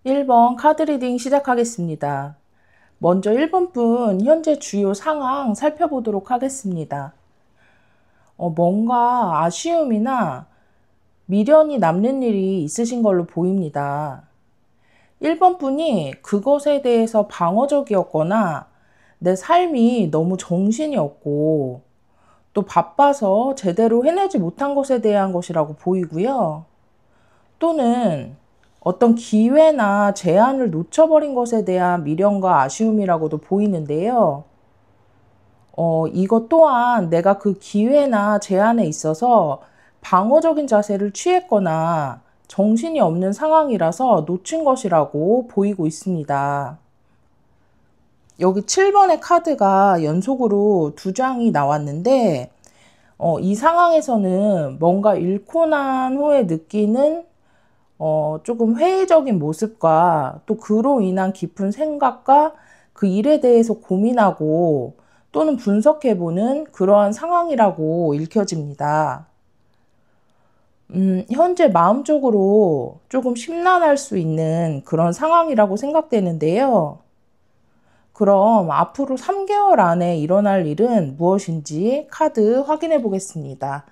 1번 카드 리딩 시작하겠습니다. 먼저 1번 분 현재 주요 상황 살펴보도록 하겠습니다. 뭔가 아쉬움이나 미련이 남는 일이 있으신 걸로 보입니다. 1번 분이 그것에 대해서 방어적이었거나 내 삶이 너무 정신이 없고 또 바빠서 제대로 해내지 못한 것에 대한 것이라고 보이고요. 또는 어떤 기회나 제안을 놓쳐버린 것에 대한 미련과 아쉬움이라고도 보이는데요. 이것 또한 내가 그 기회나 제안에 있어서 방어적인 자세를 취했거나 정신이 없는 상황이라서 놓친 것이라고 보이고 있습니다. 여기 7번의 카드가 연속으로 2장이 나왔는데 이 상황에서는 뭔가 잃고 난 후에 느끼는 조금 회의적인 모습과 또 그로 인한 깊은 생각과 그 일에 대해서 고민하고 또는 분석해보는 그러한 상황이라고 읽혀집니다. 현재 마음적으로 조금 심란할 수 있는 그런 상황이라고 생각되는데요. 그럼 앞으로 3개월 안에 일어날 일은 무엇인지 카드 확인해 보겠습니다.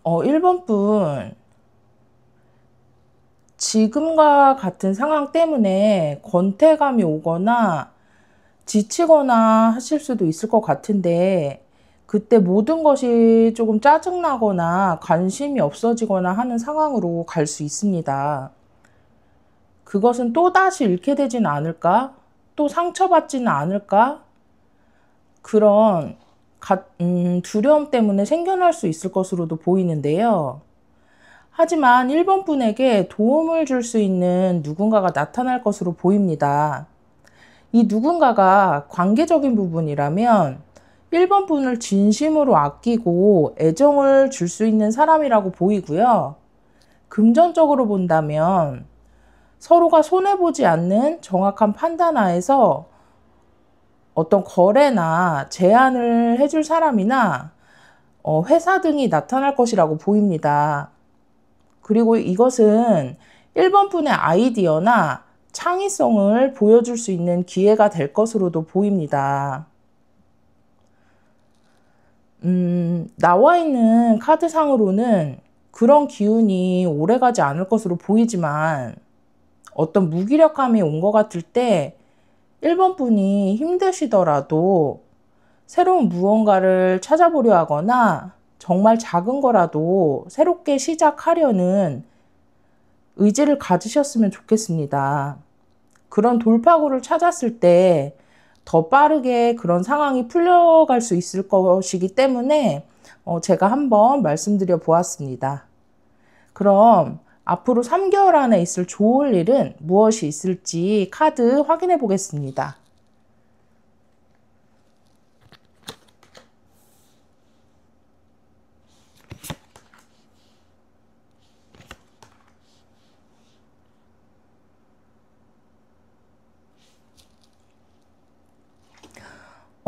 어, 1번 분, 지금과 같은 상황 때문에 권태감이 오거나 지치거나 하실 수도 있을 것 같은데, 그때 모든 것이 조금 짜증나거나 관심이 없어지거나 하는 상황으로 갈 수 있습니다. 그것은 또다시 잃게 되지는 않을까? 또 상처받지는 않을까? 그런 두려움 때문에 생겨날 수 있을 것으로도 보이는데요. 하지만 1번 분에게 도움을 줄 수 있는 누군가가 나타날 것으로 보입니다. 이 누군가가 관계적인 부분이라면 1번 분을 진심으로 아끼고 애정을 줄 수 있는 사람이라고 보이고요. 금전적으로 본다면 서로가 손해보지 않는 정확한 판단 하에서 어떤 거래나 제안을 해줄 사람이나 회사 등이 나타날 것이라고 보입니다. 그리고 이것은 1번 분의 아이디어나 창의성을 보여줄 수 있는 기회가 될 것으로도 보입니다. 나와 있는 카드상으로는 그런 기운이 오래가지 않을 것으로 보이지만 어떤 무기력함이 온 것 같을 때 1번 분이 힘드시더라도 새로운 무언가를 찾아보려 하거나 정말 작은 거라도 새롭게 시작하려는 의지를 가지셨으면 좋겠습니다. 그런 돌파구를 찾았을 때 더 빠르게 그런 상황이 풀려갈 수 있을 것이기 때문에 제가 한번 말씀드려 보았습니다. 그럼 앞으로 3개월 안에 있을 좋을 일은 무엇이 있을지 카드 확인해 보겠습니다.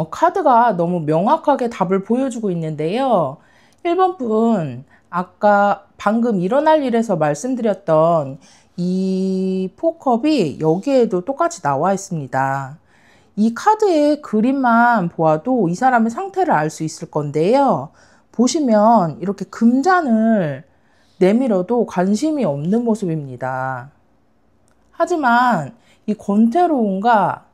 카드가 너무 명확하게 답을 보여주고 있는데요. 1번 분, 아까 방금 일어날 일에서 말씀드렸던 이 포컵이 여기에도 똑같이 나와 있습니다. 이 카드의 그림만 보아도 이 사람의 상태를 알 수 있을 건데요. 보시면 이렇게 금잔을 내밀어도 관심이 없는 모습입니다. 하지만 이 권태로움과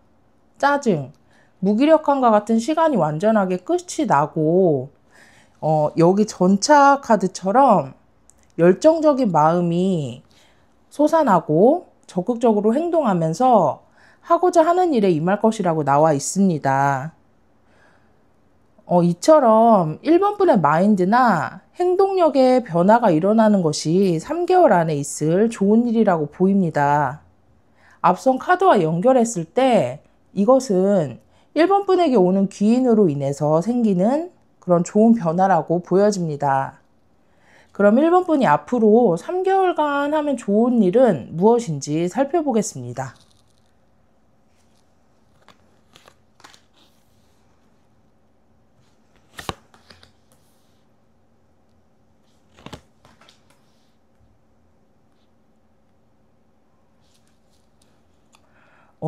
짜증, 무기력함과 같은 시간이 완전하게 끝이 나고 여기 전차 카드처럼 열정적인 마음이 솟아나고 적극적으로 행동하면서 하고자 하는 일에 임할 것이라고 나와 있습니다. 이처럼 1번 분의 마인드나 행동력의 변화가 일어나는 것이 3개월 안에 있을 좋은 일이라고 보입니다. 앞선 카드와 연결했을 때 이것은 1번 분에게 오는 귀인으로 인해서 생기는 그런 좋은 변화라고 보여집니다. 그럼 1번 분이 앞으로 3개월간 하면 좋은 일은 무엇인지 살펴보겠습니다.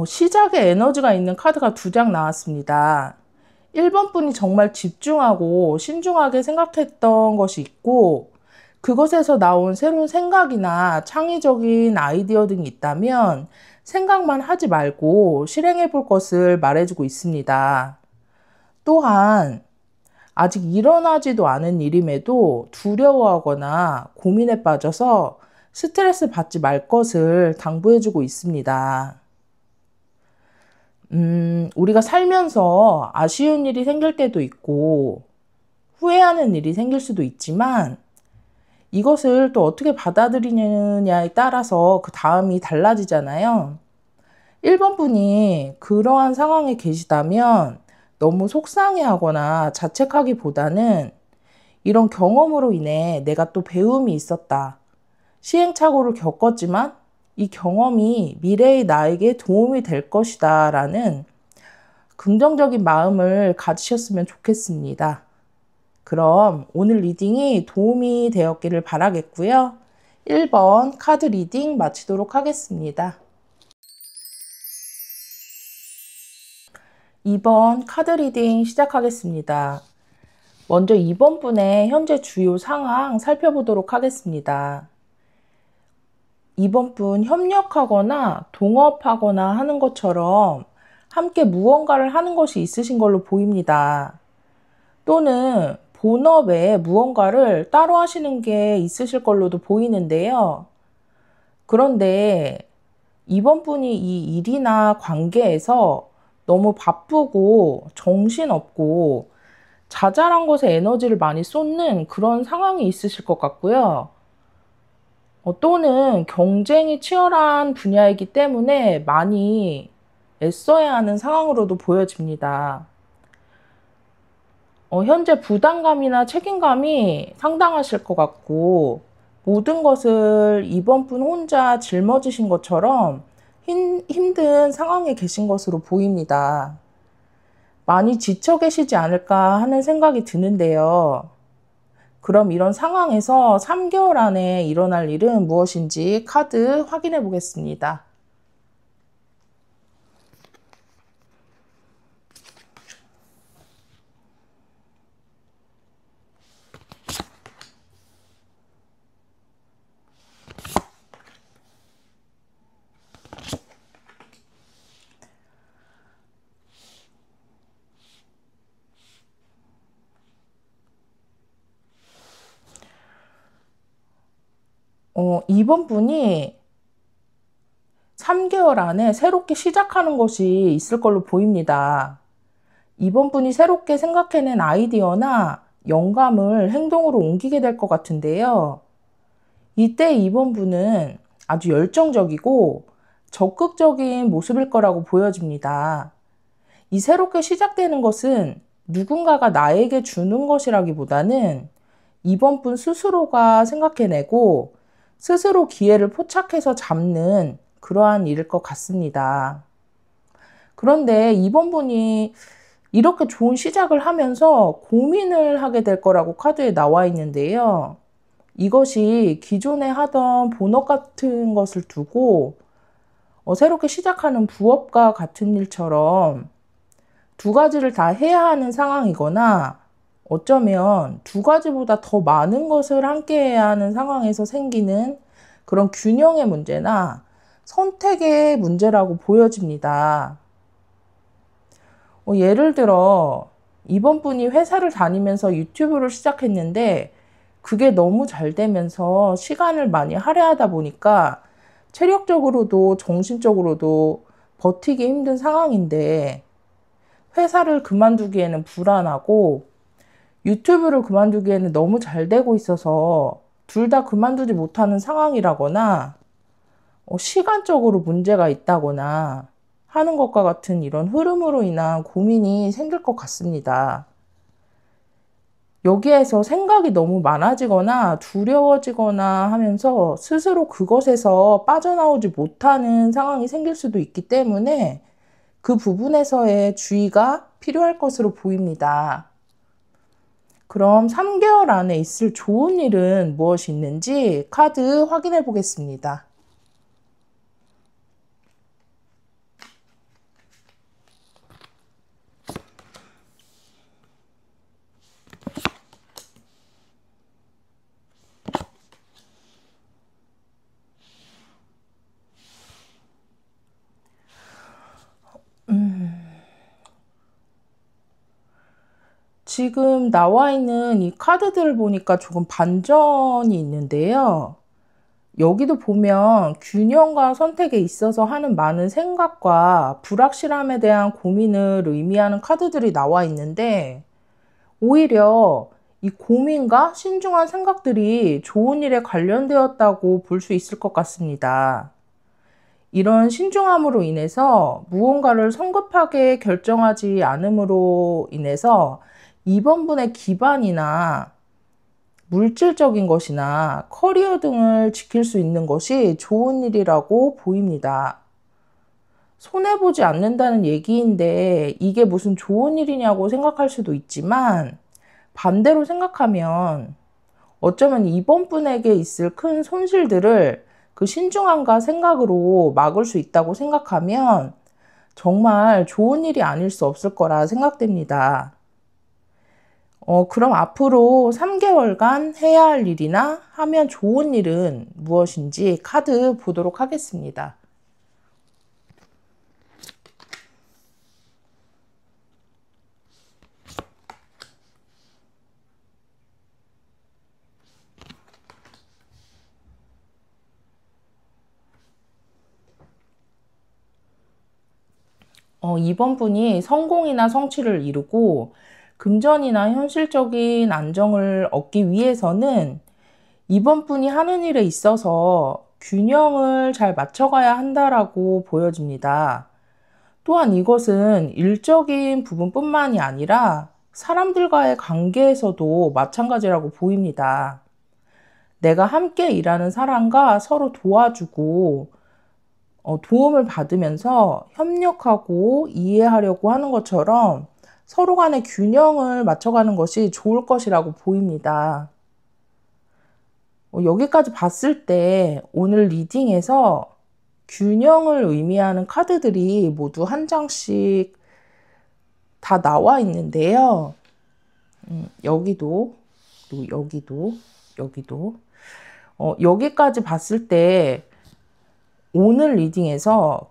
시작에 에너지가 있는 카드가 2장 나왔습니다. 1번 분이 정말 집중하고 신중하게 생각했던 것이 있고 그것에서 나온 새로운 생각이나 창의적인 아이디어 등이 있다면 생각만 하지 말고 실행해 볼 것을 말해주고 있습니다. 또한 아직 일어나지도 않은 일임에도 두려워하거나 고민에 빠져서 스트레스 받지 말 것을 당부해주고 있습니다. 우리가 살면서 아쉬운 일이 생길 때도 있고 후회하는 일이 생길 수도 있지만 이것을 또 어떻게 받아들이느냐에 따라서 그 다음이 달라지잖아요. 1번 분이 그러한 상황에 계시다면 너무 속상해하거나 자책하기보다는 이런 경험으로 인해 내가 또 배움이 있었다. 시행착오를 겪었지만 이 경험이 미래의 나에게 도움이 될 것이다 라는 긍정적인 마음을 가지셨으면 좋겠습니다. 그럼 오늘 리딩이 도움이 되었기를 바라겠고요. 1번 카드 리딩 마치도록 하겠습니다. 2번 카드 리딩 시작하겠습니다. 먼저 2번 분의 현재 주요 상황 살펴보도록 하겠습니다. 2번 분 협력하거나 동업하거나 하는 것처럼 함께 무언가를 하는 것이 있으신 걸로 보입니다. 또는 본업에 무언가를 따로 하시는 게 있으실 걸로도 보이는데요. 그런데 2번 분이 이 일이나 관계에서 너무 바쁘고 정신없고 자잘한 것에 에너지를 많이 쏟는 그런 상황이 있으실 것 같고요. 또는 경쟁이 치열한 분야이기 때문에 많이 애써야 하는 상황으로도 보여집니다. 현재 부담감이나 책임감이 상당하실 것 같고 모든 것을 이번 분 혼자 짊어지신 것처럼 힘든 상황에 계신 것으로 보입니다. 많이 지쳐 계시지 않을까 하는 생각이 드는데요. 그럼 이런 상황에서 3개월 안에 일어날 일은 무엇인지 카드 확인해 보겠습니다. 이번 분이 3개월 안에 새롭게 시작하는 것이 있을 걸로 보입니다. 이번 분이 새롭게 생각해낸 아이디어나 영감을 행동으로 옮기게 될 것 같은데요. 이때 이번 분은 아주 열정적이고 적극적인 모습일 거라고 보여집니다. 이 새롭게 시작되는 것은 누군가가 나에게 주는 것이라기보다는 이번 분 스스로가 생각해내고 스스로 기회를 포착해서 잡는 그러한 일일 것 같습니다. 그런데 이번 분이 이렇게 좋은 시작을 하면서 고민을 하게 될 거라고 카드에 나와 있는데요. 이것이 기존에 하던 본업 같은 것을 두고 새롭게 시작하는 부업과 같은 일처럼 두 가지를 다 해야 하는 상황이거나 어쩌면 두 가지보다 더 많은 것을 함께 해야 하는 상황에서 생기는 그런 균형의 문제나 선택의 문제라고 보여집니다. 예를 들어 이번 분이 회사를 다니면서 유튜브를 시작했는데 그게 너무 잘 되면서 시간을 많이 할애하다 보니까 체력적으로도 정신적으로도 버티기 힘든 상황인데 회사를 그만두기에는 불안하고 유튜브를 그만두기에는 너무 잘 되고 있어서 둘 다 그만두지 못하는 상황이라거나 시간적으로 문제가 있다거나 하는 것과 같은 이런 흐름으로 인한 고민이 생길 것 같습니다. 여기에서 생각이 너무 많아지거나 두려워지거나 하면서 스스로 그것에서 빠져나오지 못하는 상황이 생길 수도 있기 때문에 그 부분에서의 주의가 필요할 것으로 보입니다. 그럼 3개월 안에 있을 좋은 일은 무엇이 있는지 카드 확인해 보겠습니다. 지금 나와 있는 이 카드들을 보니까 조금 반전이 있는데요. 여기도 보면 균형과 선택에 있어서 하는 많은 생각과 불확실함에 대한 고민을 의미하는 카드들이 나와 있는데, 오히려 이 고민과 신중한 생각들이 좋은 일에 관련되었다고 볼 수 있을 것 같습니다. 이런 신중함으로 인해서 무언가를 성급하게 결정하지 않음으로 인해서 이번 분의 기반이나 물질적인 것이나 커리어 등을 지킬 수 있는 것이 좋은 일이라고 보입니다. 손해보지 않는다는 얘기인데 이게 무슨 좋은 일이냐고 생각할 수도 있지만, 반대로 생각하면 어쩌면 이번 분에게 있을 큰 손실들을 그 신중함과 생각으로 막을 수 있다고 생각하면 정말 좋은 일이 아닐 수 없을 거라 생각됩니다. 그럼 앞으로 3개월간 해야 할 일이나 하면 좋은 일은 무엇인지 카드 보도록 하겠습니다. 이번 분이 성공이나 성취를 이루고 금전이나 현실적인 안정을 얻기 위해서는 이번 분이 하는 일에 있어서 균형을 잘 맞춰가야 한다라고 보여집니다. 또한 이것은 일적인 부분뿐만이 아니라 사람들과의 관계에서도 마찬가지라고 보입니다. 내가 함께 일하는 사람과 서로 도와주고 도움을 받으면서 협력하고 이해하려고 하는 것처럼 서로 간의 균형을 맞춰가는 것이 좋을 것이라고 보입니다. 여기까지 봤을 때 오늘 리딩에서 균형을 의미하는 카드들이 모두 한 장씩 다 나와 있는데요. 여기도, 또 여기도. 여기까지 봤을 때 오늘 리딩에서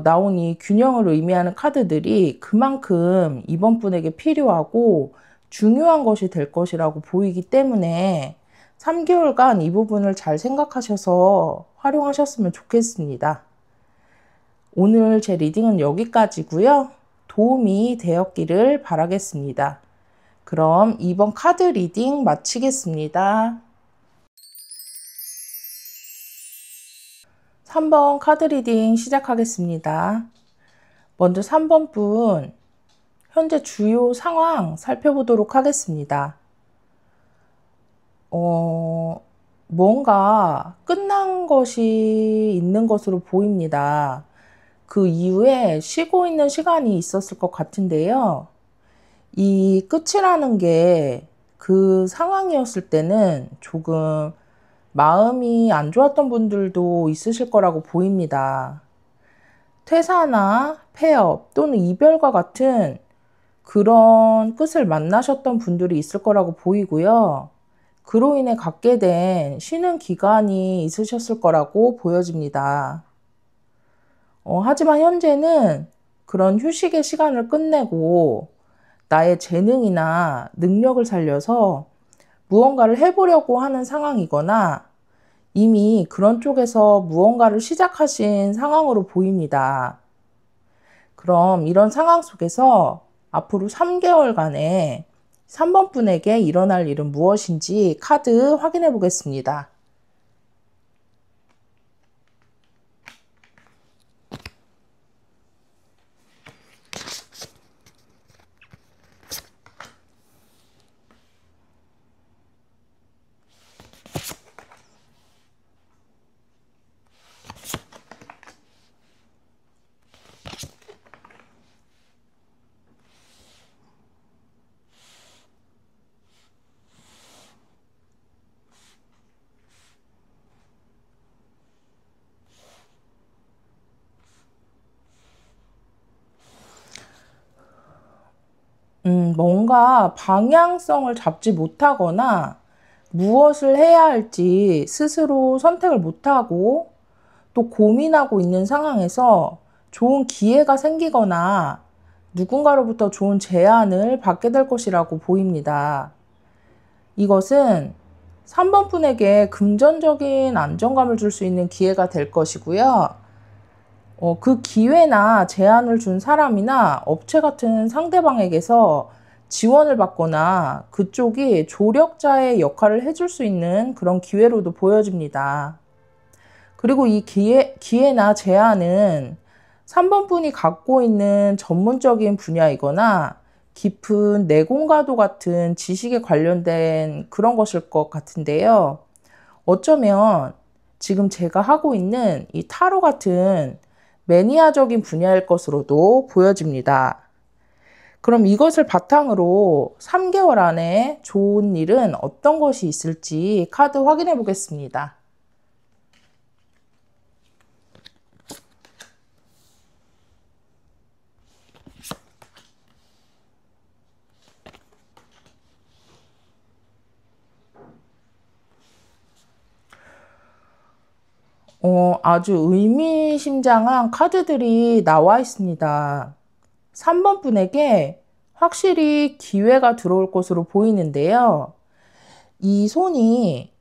나온 이 균형을 의미하는 카드들이 그만큼 이번 분에게 필요하고 중요한 것이 될 것이라고 보이기 때문에 3개월간 이 부분을 잘 생각하셔서 활용하셨으면 좋겠습니다. 오늘 제 리딩은 여기까지고요. 도움이 되었기를 바라겠습니다. 그럼 이번 카드 리딩 마치겠습니다. 3번 카드 리딩 시작하겠습니다. 먼저 3번 분 현재 주요 상황 살펴보도록 하겠습니다. 뭔가 끝난 것이 있는 것으로 보입니다. 그 이후에 쉬고 있는 시간이 있었을 것 같은데요. 이 끝이라는 게 그 상황이었을 때는 조금 마음이 안 좋았던 분들도 있으실 거라고 보입니다. 퇴사나 폐업 또는 이별과 같은 그런 끝을 만나셨던 분들이 있을 거라고 보이고요. 그로 인해 갖게 된 쉬는 기간이 있으셨을 거라고 보여집니다. 하지만 현재는 그런 휴식의 시간을 끝내고 나의 재능이나 능력을 살려서 무언가를 해보려고 하는 상황이거나 이미 그런 쪽에서 무언가를 시작하신 상황으로 보입니다. 그럼 이런 상황 속에서 앞으로 3개월간의 3번 분에게 일어날 일은 무엇인지 카드 확인해 보겠습니다. 뭔가 방향성을 잡지 못하거나 무엇을 해야 할지 스스로 선택을 못하고 또 고민하고 있는 상황에서 좋은 기회가 생기거나 누군가로부터 좋은 제안을 받게 될 것이라고 보입니다. 이것은 3번 분에게 금전적인 안정감을 줄 수 있는 기회가 될 것이고요. 그 기회나 제안을 준 사람이나 업체 같은 상대방에게서 지원을 받거나 그쪽이 조력자의 역할을 해줄 수 있는 그런 기회로도 보여집니다. 그리고 이 기회나 제안은 3번 분이 갖고 있는 전문적인 분야이거나 깊은 내공과도 같은 지식에 관련된 그런 것일 것 같은데요. 어쩌면 지금 제가 하고 있는 이 타로 같은 매니아적인 분야일 것으로도 보여집니다. 그럼 이것을 바탕으로 3개월 안에 좋은 일은 어떤 것이 있을지 카드 확인해 보겠습니다. 아주 의미심장한 카드들이 나와 있습니다. 3번 분에게 확실히 기회가 들어올 것으로 보이는데요. 이 손이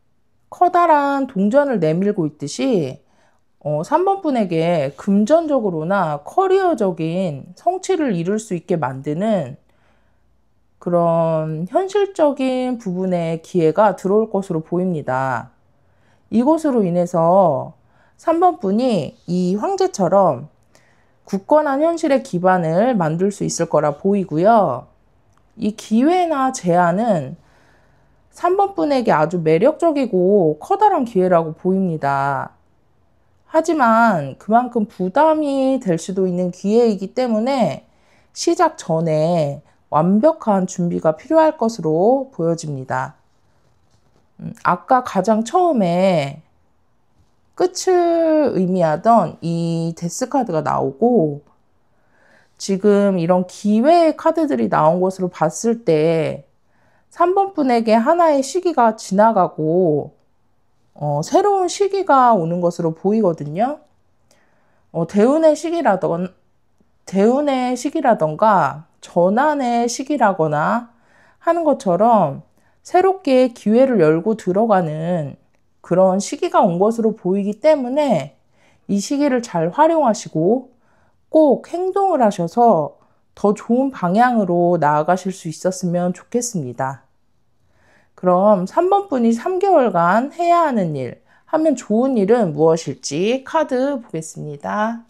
커다란 동전을 내밀고 있듯이 3번 분에게 금전적으로나 커리어적인 성취를 이룰 수 있게 만드는 그런 현실적인 부분의 기회가 들어올 것으로 보입니다. 이것으로 인해서 3번 분이 이 황제처럼 굳건한 현실의 기반을 만들 수 있을 거라 보이고요. 이 기회나 제안은 3번 분에게 아주 매력적이고 커다란 기회라고 보입니다. 하지만 그만큼 부담이 될 수도 있는 기회이기 때문에 시작 전에 완벽한 준비가 필요할 것으로 보여집니다. 아까 가장 처음에 끝을 의미하던 이 데스 카드가 나오고 지금 이런 기회의 카드들이 나온 것으로 봤을 때 3번 분에게 하나의 시기가 지나가고 새로운 시기가 오는 것으로 보이거든요. 대운의 시기라던가 전환의 시기라거나 하는 것처럼 새롭게 기회를 열고 들어가는 그런 시기가 온 것으로 보이기 때문에 이 시기를 잘 활용하시고 꼭 행동을 하셔서 더 좋은 방향으로 나아가실 수 있었으면 좋겠습니다. 그럼 3번 분이 3개월간 해야 하는 일, 하면 좋은 일은 무엇일지 카드 보겠습니다.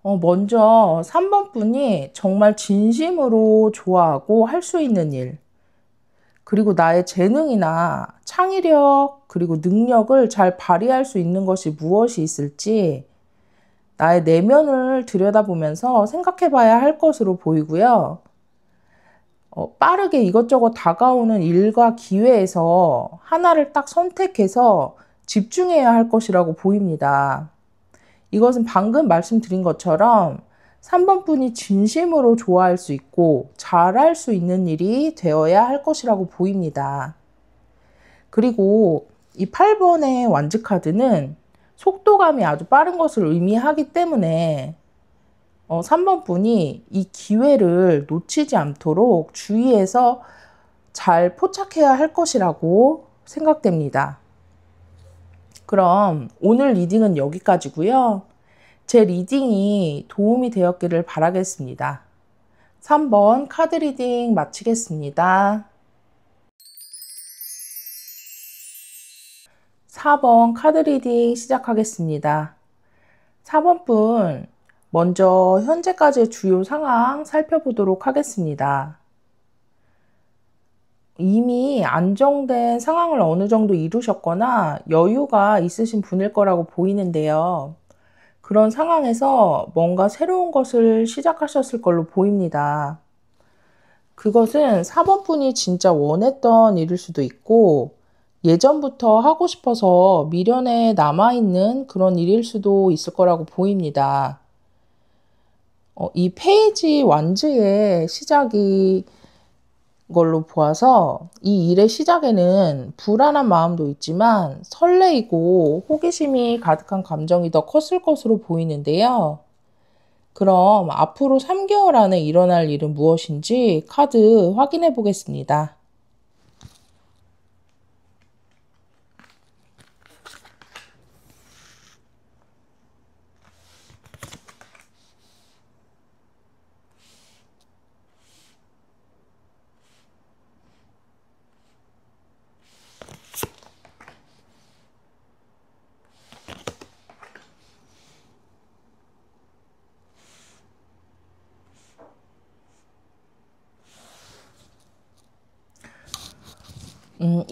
먼저 3번 분이 정말 진심으로 좋아하고 할 수 있는 일, 그리고 나의 재능이나 창의력, 그리고 능력을 잘 발휘할 수 있는 것이 무엇이 있을지 나의 내면을 들여다보면서 생각해 봐야 할 것으로 보이고요. 빠르게 이것저것 다가오는 일과 기회에서 하나를 딱 선택해서 집중해야 할 것이라고 보입니다. 이것은 방금 말씀드린 것처럼 3번 분이 진심으로 좋아할 수 있고 잘할 수 있는 일이 되어야 할 것이라고 보입니다. 그리고 이 8번의 완즈 카드는 속도감이 아주 빠른 것을 의미하기 때문에 3번 분이 이 기회를 놓치지 않도록 주의해서 잘 포착해야 할 것이라고 생각됩니다. 그럼 오늘 리딩은 여기까지고요. 제 리딩이 도움이 되었기를 바라겠습니다. 3번 카드 리딩 마치겠습니다. 4번 카드 리딩 시작하겠습니다. 4번 분, 먼저 현재까지의 주요 상황 살펴보도록 하겠습니다. 이미 안정된 상황을 어느 정도 이루셨거나 여유가 있으신 분일 거라고 보이는데요. 그런 상황에서 뭔가 새로운 것을 시작하셨을 걸로 보입니다. 그것은 4번 분이 진짜 원했던 일일 수도 있고, 예전부터 하고 싶어서 미련에 남아있는 그런 일일 수도 있을 거라고 보입니다. 이 페이지 완즈의 시작이 걸로 보아서 이 일의 시작에는 불안한 마음도 있지만 설레이고 호기심이 가득한 감정이 더 컸을 것으로 보이는데요. 그럼 앞으로 3개월 안에 일어날 일은 무엇인지 카드 확인해 보겠습니다.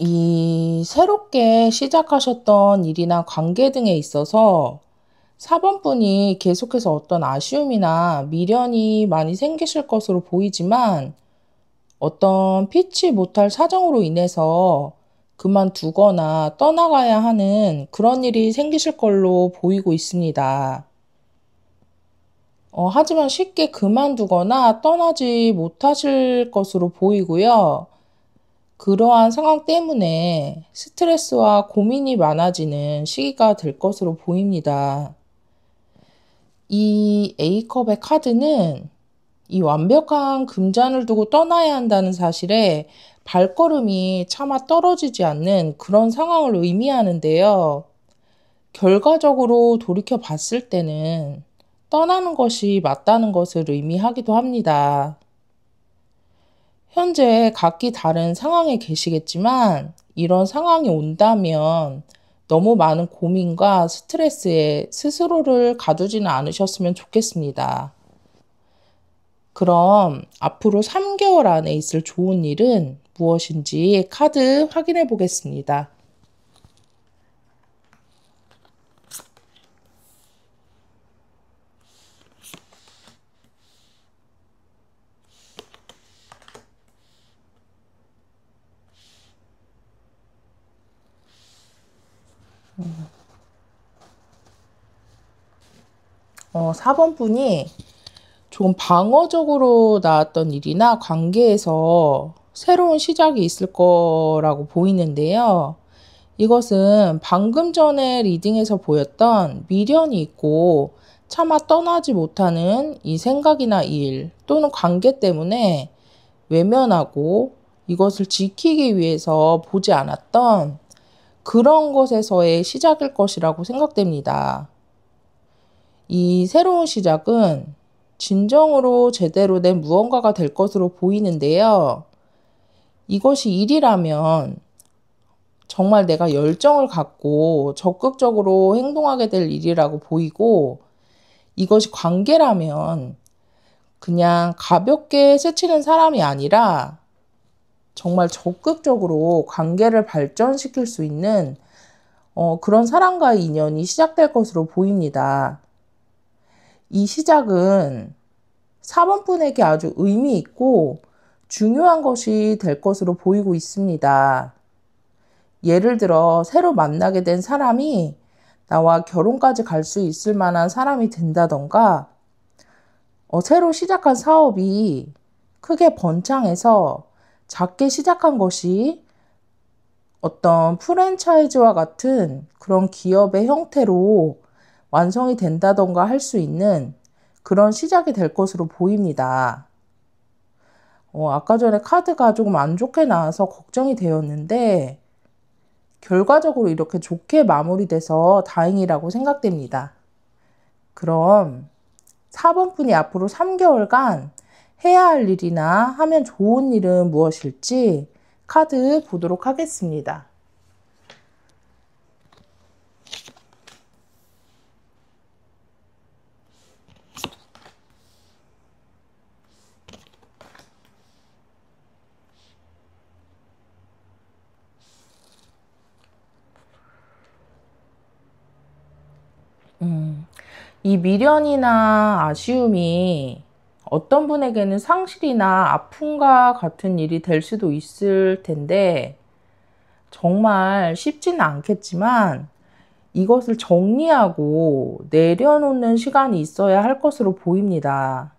이 새롭게 시작하셨던 일이나 관계 등에 있어서 4번 분이 계속해서 어떤 아쉬움이나 미련이 많이 생기실 것으로 보이지만 어떤 피치 못할 사정으로 인해서 그만두거나 떠나가야 하는 그런 일이 생기실 걸로 보이고 있습니다. 하지만 쉽게 그만두거나 떠나지 못하실 것으로 보이고요. 그러한 상황 때문에 스트레스와 고민이 많아지는 시기가 될 것으로 보입니다. 이 A컵의 카드는 이 완벽한 금잔을 두고 떠나야 한다는 사실에 발걸음이 차마 떨어지지 않는 그런 상황을 의미하는데요. 결과적으로 돌이켜 봤을 때는 떠나는 것이 맞다는 것을 의미하기도 합니다. 현재 각기 다른 상황에 계시겠지만 이런 상황이 온다면 너무 많은 고민과 스트레스에 스스로를 가두지는 않으셨으면 좋겠습니다. 그럼 앞으로 3개월 안에 있을 좋은 일은 무엇인지 카드 확인해 보겠습니다. 음. 4번 분이 조금 방어적으로 나왔던 일이나 관계에서 새로운 시작이 있을 거라고 보이는데요. 이것은 방금 전에 리딩에서 보였던 미련이 있고 차마 떠나지 못하는 이 생각이나 일 또는 관계 때문에 외면하고 이것을 지키기 위해서 보지 않았던 그런 것에서의 시작일 것이라고 생각됩니다. 이 새로운 시작은 진정으로 제대로 된 무언가가 될 것으로 보이는데요. 이것이 일이라면 정말 내가 열정을 갖고 적극적으로 행동하게 될 일이라고 보이고, 이것이 관계라면 그냥 가볍게 스치는 사람이 아니라 정말 적극적으로 관계를 발전시킬 수 있는 그런 사람과의 인연이 시작될 것으로 보입니다. 이 시작은 4번 분에게 아주 의미 있고 중요한 것이 될 것으로 보이고 있습니다. 예를 들어 새로 만나게 된 사람이 나와 결혼까지 갈 수 있을 만한 사람이 된다던가, 새로 시작한 사업이 크게 번창해서 작게 시작한 것이 어떤 프랜차이즈와 같은 그런 기업의 형태로 완성이 된다던가 할 수 있는 그런 시작이 될 것으로 보입니다. 아까 전에 카드가 조금 안 좋게 나와서 걱정이 되었는데 결과적으로 이렇게 좋게 마무리돼서 다행이라고 생각됩니다. 그럼 4번 분이 앞으로 3개월간 해야 할 일이나 하면 좋은 일은 무엇일지 카드 보도록 하겠습니다. 이 미련이나 아쉬움이 어떤 분에게는 상실이나 아픔과 같은 일이 될 수도 있을 텐데, 정말 쉽지는 않겠지만 이것을 정리하고 내려놓는 시간이 있어야 할 것으로 보입니다.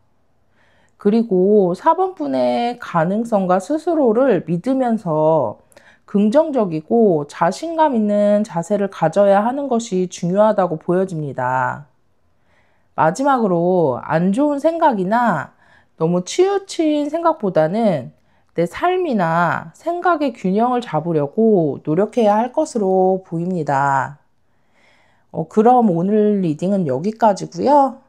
그리고 4번분의 가능성과 스스로를 믿으면서 긍정적이고 자신감 있는 자세를 가져야 하는 것이 중요하다고 보여집니다. 마지막으로 안 좋은 생각이나 너무 치우친 생각보다는 내 삶이나 생각의 균형을 잡으려고 노력해야 할 것으로 보입니다. 그럼 오늘 리딩은 여기까지고요.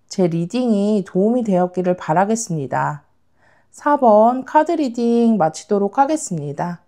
제 리딩이 도움이 되었기를 바라겠습니다. 4번 카드 리딩 마치도록 하겠습니다.